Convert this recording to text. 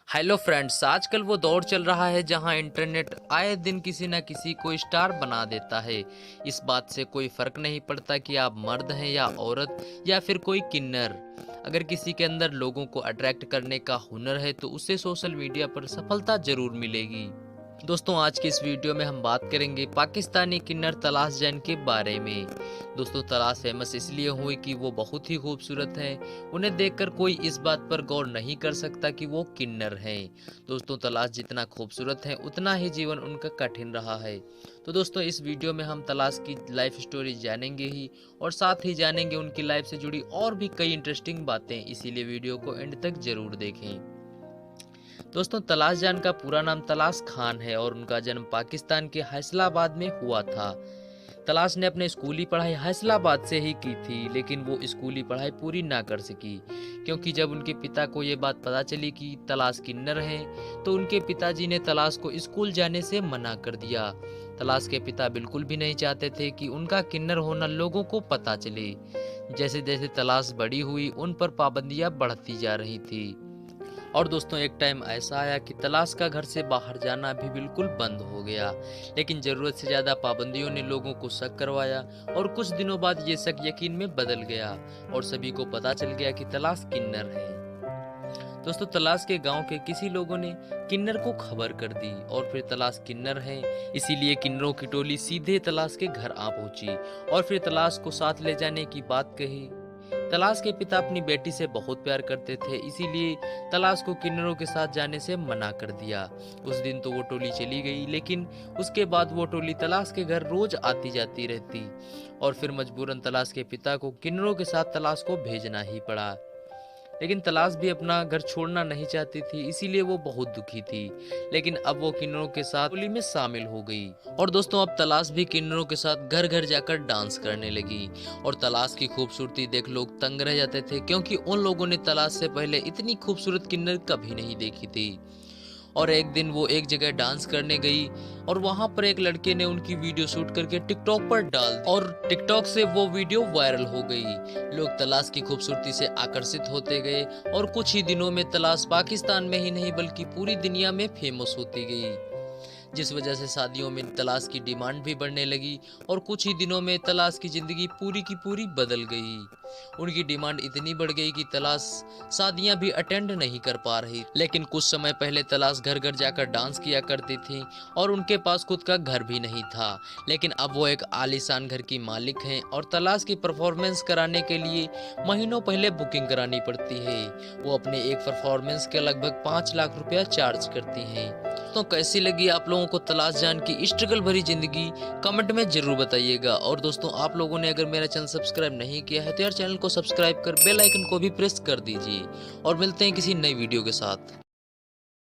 Hello friends, आजकल वो दौर चल रहा है जहां इंटरनेट आए दिन किसी न किसी को स्टार बना देता है। इस बात से कोई फर्क नहीं पड़ता कि आप मर्द हैं या औरत या फिर कोई किन्नर। अगर किसी के अंदर लोगों को अट्रैक्ट करने का हुनर है तो उसे सोशल मीडिया पर सफलता जरूर मिलेगी। दोस्तों, आज की इस वीडियो में हम बात करेंगे पाकिस्तानी किन्नर तलाश जैन के बारे में। दोस्तों, तलाश फेमस इसलिए हुई कि वो बहुत ही खूबसूरत हैं। उन्हें देखकर कोई इस बात पर गौर नहीं कर सकता कि वो किन्नर हैं। दोस्तों, तलाश जितना खूबसूरत है उतना ही जीवन उनका कठिन रहा है। तो दोस्तों, इस वीडियो में हम तलाश की लाइफ स्टोरी जानेंगे ही और साथ ही जानेंगे उनकी लाइफ से जुड़ी और भी कई इंटरेस्टिंग बातें, इसीलिए वीडियो को एंड तक जरूर देखें। दोस्तों, तलाश जान का पूरा नाम तलाश खान है और उनका जन्म पाकिस्तान के हैसलाबाद में हुआ था। तलाश ने अपनी स्कूली पढ़ाई हैसलाबाद से ही की थी, लेकिन वो स्कूली पढ़ाई पूरी ना कर सकी क्योंकि जब उनके पिता को ये बात पता चली कि तलाश किन्नर हैं, तो उनके पिताजी ने तलाश को स्कूल जाने से मना कर दिया। तलाश के पिता बिल्कुल भी नहीं चाहते थे कि उनका किन्नर होना लोगों को पता चले। जैसे जैसे तलाश बड़ी हुई, उन पर पाबंदियां बढ़ती जा रही थी। और दोस्तों, एक टाइम ऐसा आया कि तलाश का घर से बाहर जाना भी बिल्कुल बंद हो गया। लेकिन ज़रूरत से ज़्यादा पाबंदियों ने लोगों को शक करवाया और कुछ दिनों बाद ये शक यकीन में बदल गया और सभी को पता चल गया कि तलाश किन्नर है। दोस्तों, तलाश के गांव के किसी लोगों ने किन्नर को खबर कर दी और फिर तलाश किन्नर है, इसीलिए किन्नरों की टोली सीधे तलाश के घर आ पहुंची और फिर तलाश को साथ ले जाने की बात कही। तलाश के पिता अपनी बेटी से बहुत प्यार करते थे, इसीलिए तलाश को किन्नरों के साथ जाने से मना कर दिया। उस दिन तो वो टोली चली गई, लेकिन उसके बाद वो टोली तलाश के घर रोज आती जाती रहती और फिर मजबूरन तलाश के पिता को किन्नरों के साथ तलाश को भेजना ही पड़ा। लेकिन तलाश भी अपना घर छोड़ना नहीं चाहती थी, इसीलिए वो बहुत दुखी थी। लेकिन अब वो किन्नरों के साथ टोली में शामिल हो गई और दोस्तों, अब तलाश भी किन्नरों के साथ घर घर जाकर डांस करने लगी और तलाश की खूबसूरती देख लोग तंग रह जाते थे क्योंकि उन लोगों ने तलाश से पहले इतनी खूबसूरत किन्नर कभी नहीं देखी थी। और एक दिन वो एक जगह डांस करने गई और वहां पर एक लड़के ने उनकी वीडियो शूट करके टिकटॉक पर डाल दी और टिकटॉक से वो वीडियो वायरल हो गई। लोग तलाश की खूबसूरती से आकर्षित होते गए और कुछ ही दिनों में तलाश पाकिस्तान में ही नहीं बल्कि पूरी दुनिया में फेमस होती गई, जिस वजह से शादियों में तलाश की डिमांड भी बढ़ने लगी और कुछ ही दिनों में तलाश की जिंदगी पूरी की पूरी बदल गई। उनकी डिमांड इतनी बढ़ गई कि तलाश शादियां भी अटेंड नहीं कर पा रही। लेकिन कुछ समय पहले तलाश घर घर जाकर डांस किया करती थी और उनके पास खुद का घर भी नहीं था, लेकिन अब वो एक आलीशान घर की मालिक हैं और तलाश की परफॉर्मेंस कराने के लिए महीनों पहले बुकिंग करानी पड़ती है। वो अपने एक परफॉर्मेंस के लगभग 5 लाख रुपया चार्ज करती हैं। तो कैसी लगी आप लोगों को तलाश जान की स्ट्रगल भरी जिंदगी, कमेंट में जरूर बताइएगा। और दोस्तों, आप लोगों ने अगर मेरा चैनल सब्सक्राइब नहीं किया है तो यार चैनल को सब्सक्राइब कर बेल आइकन को भी प्रेस कर दीजिए और मिलते हैं किसी नई वीडियो के साथ।